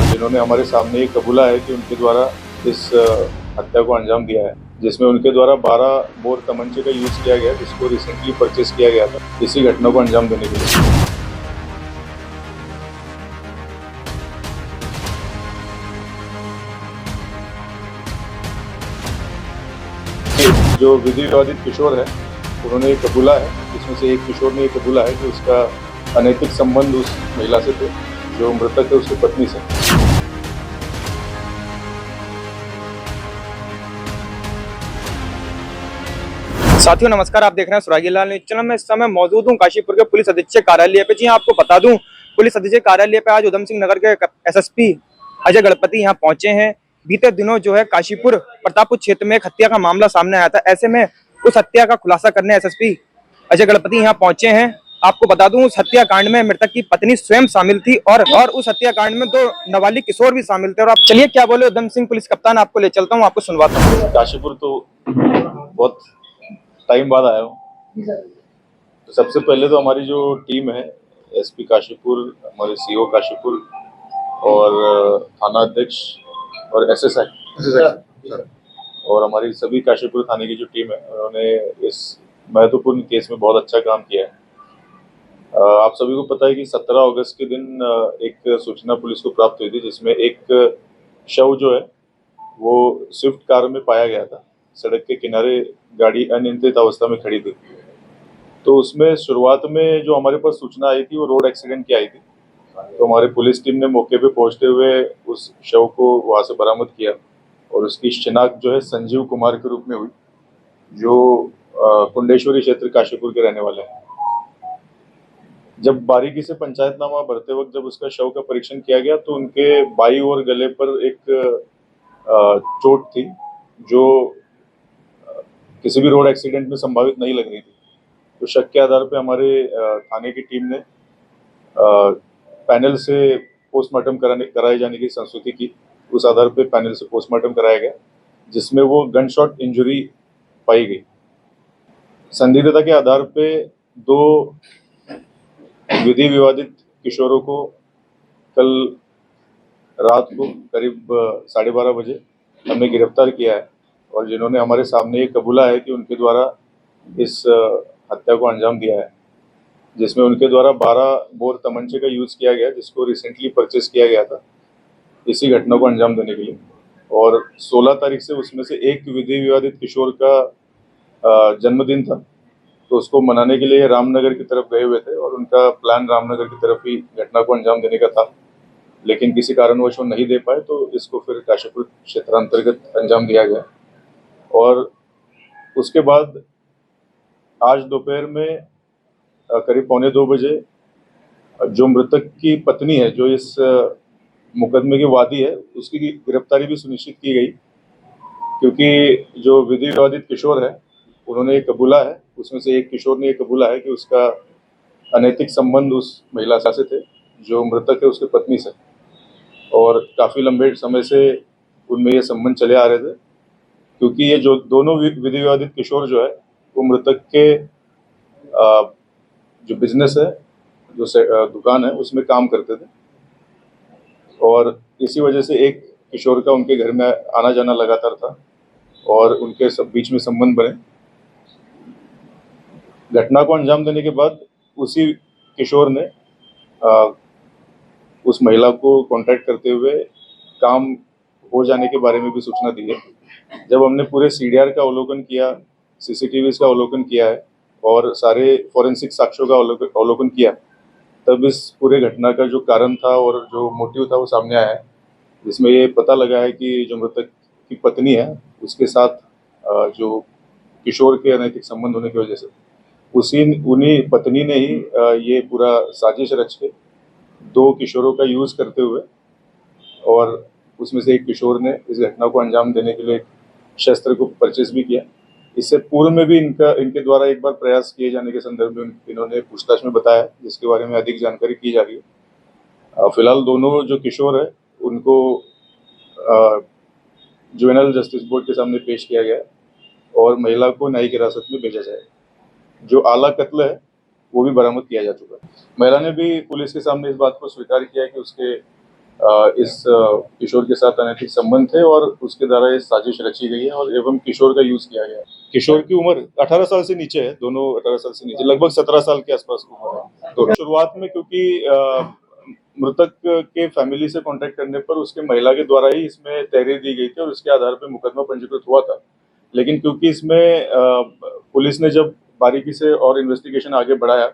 और जिन्होंने हमारे सामने ये कबूला है कि उनके द्वारा इस हत्या को अंजाम दिया है, जिसमें उनके द्वारा 12 बोर तमंचे का यूज किया गया, जिसको रिसेंटली परचेज किया गया था इसी घटना को अंजाम देने के लिए। जो विधि विवादित किशोर है, उन्होंने ये कबूला है, इसमें से एक किशोर ने ये कबूला है कि उसका अनैतिक संबंध उस महिला से थे जो मृतक है उसकी पत्नी से। साथियों नमस्कार, आप देख रहे हैं सुरागी लाल न्यूज चैनल में। इस समय मौजूद हूं काशीपुर के पुलिस अधीक्षक कार्यालय पे। जी हां, आपको बता दूं, पुलिस अधीक्षक कार्यालय पे आज उधम सिंह नगर के एसएसपी अजय गणपति यहां पहुंचे हैं। बीते दिनों जो है काशीपुर प्रतापपुर क्षेत्र में एक हत्या का मामला सामने आया था। ऐसे में उस हत्या का खुलासा करने एसएसपी अजय गणपति यहाँ पहुंचे हैं। आपको बता दूं, उस हत्याकांड में मृतक की पत्नी स्वयं शामिल थी और उस हत्याकांड में 2 नाबालिग किशोर भी शामिल थे। और आप चलिए क्या बोले उधम सिंह पुलिस कप्तान, आपको ले चलता हूँ, आपको सुनवाता हूँ। काशीपुर तो बहुत टाइम बाद आया हूँ। तो सबसे पहले तो हमारी जो टीम है, एसपी काशीपुर, हमारे सीओ काशीपुर और थाना अध्यक्ष और एसएसआई और हमारी सभी काशीपुर थाने की जो टीम है, उन्होंने इस महत्वपूर्ण केस में बहुत अच्छा काम किया है। आप सभी को पता है कि 17 अगस्त के दिन एक सूचना पुलिस को प्राप्त हुई थी, जिसमें एक शव जो है वो स्विफ्ट कार में पाया गया था। सड़क के किनारे गाड़ी अनियंत्रित अवस्था में खड़ी थी। तो उसमें शुरुआत में जो हमारे पास सूचना आई थी वो रोड एक्सीडेंट की आई थी। तो हमारी पुलिस टीम ने मौके पे पहुंचते हुए उस शव को वहां से बरामद किया और उसकी शिनाख्त जो है संजीव कुमार के रूप में हुई, जो कुंडेश्वरी क्षेत्र काशीपुर के रहने वाले हैं। जब बारीकी से पंचायतनामा भरते वक्त जब उसका शव का परीक्षण किया गया तो उनके बाईं ओर गले पर एक चोट थी जो किसी भी रोड एक्सीडेंट में संभावित नहीं लग रही थी। तो शक के आधार पर हमारे थाने की टीम ने पैनल से पोस्टमार्टम कराए जाने की संस्तुति की। उस आधार पर पैनल से पोस्टमार्टम कराया गया, जिसमें वो गन शॉट इंजरी पाई गई। संदिग्धता के आधार पे 2 विधि विवादित किशोरों को कल रात को करीब 12:30 बजे हमने गिरफ्तार किया है और जिन्होंने हमारे सामने ये कबूला है कि उनके द्वारा इस हत्या को अंजाम दिया है, जिसमें उनके द्वारा 12 बोर तमंचे का यूज किया गया, जिसको रिसेंटली परचेज किया गया था इसी घटना को अंजाम देने के लिए। और 16 तारीख से उसमें से एक विधि विवादित किशोर का जन्मदिन था, तो उसको मनाने के लिए रामनगर की तरफ गए हुए थे और उनका प्लान रामनगर की तरफ ही घटना को अंजाम देने का था, लेकिन किसी कारणवश वो नहीं दे पाए, तो इसको फिर काशीपुर क्षेत्रांतर्गत अंजाम दिया गया। और उसके बाद आज दोपहर में करीब 1:45 बजे जो मृतक की पत्नी है, जो इस मुकदमे की वादी है, उसकी गिरफ्तारी भी सुनिश्चित की गई, क्योंकि जो विधि विवादित किशोर है उन्होंने ये कबूला है, उसमें से एक किशोर ने ये कबूला है कि उसका अनैतिक संबंध उस महिला से थे जो मृतक है उसकी पत्नी से, और काफ़ी लंबे समय से उनमें ये संबंध चले आ रहे थे, क्योंकि ये जो दोनों विधि विवादित किशोर जो है वो मृतक के जो बिजनेस है, जो दुकान है, उसमें काम करते थे और इसी वजह से एक किशोर का उनके घर में आना जाना लगातार था और उनके सब बीच में संबंध बने। घटना को अंजाम देने के बाद उसी किशोर ने उस महिला को कांटेक्ट करते हुए काम हो जाने के बारे में भी सूचना दी है। जब हमने पूरे सीडीआर का अवलोकन किया, सीसीटीवी का अवलोकन किया है और सारे फॉरेंसिक साक्ष्यों का अवलोकन किया, तब इस पूरे घटना का जो कारण था और जो मोटिव था वो सामने आया है, जिसमें ये पता लगा है कि जो मृतक की पत्नी है उसके साथ जो किशोर के अनैतिक संबंध होने की वजह से उन्हीं पत्नी ने ही ये पूरा साजिश रच के 2 किशोरों का यूज करते हुए और उसमें से एक किशोर ने इस घटना को अंजाम देने के लिए एक शस्त्र को परचेज भी किया। इससे पूर्व में भी इनके द्वारा एक बार प्रयास किए जाने के संदर्भ में इन्होंने पूछताछ में बताया, जिसके बारे में अधिक जानकारी की जा रही है। फिलहाल दोनों जो किशोर है उनको जुवेनाइल जस्टिस बोर्ड के सामने पेश किया गया और महिला को न्यायिक हिरासत में भेजा जाएगा। जो आला कत्ल है वो भी बरामद किया जा चुका है। महिला ने भी पुलिस के सामने इस बात को स्वीकार किया है कि उसके इस किशोर के साथ अनैतिक संबंध थे और उसके द्वारा ये साजिश रची गई है और एवं किशोर का यूज किया गया है। किशोर की उम्र 18 साल से नीचे है, दोनों 18 साल से नीचे, लगभग 17 साल के आसपास उम्र है। तो शुरुआत में क्योंकि मृतक के फैमिली से कांटेक्ट करने पर उसके महिला के द्वारा ही इसमें तहरीर दी गई थी और उसके आधार पर मुकदमा पंजीकृत हुआ था। लेकिन क्योंकि इसमें पुलिस ने जब बारीकी से और इन्वेस्टिगेशन आगे बढ़ाया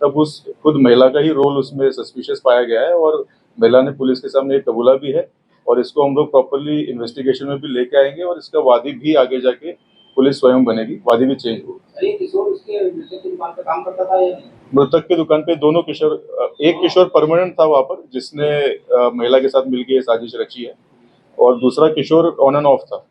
तब उस खुद महिला का ही रोल उसमें सस्पिशियस पाया गया है और महिला ने पुलिस के सामने ये कबूला भी है और इसको हम लोग प्रॉपरली इन्वेस्टिगेशन में भी लेके आएंगे और इसका वादी भी आगे जाके पुलिस स्वयं बनेगी, वादी भी चेंज होगी। किशोर उसके मृतक की दुकान पे काम करता था या नहीं? मृतक की दुकान पे दोनों किशोर, एक किशोर परमानेंट था वहां पर जिसने महिला के साथ मिलकर ये साजिश रची है और दूसरा किशोर ऑन एंड ऑफ था।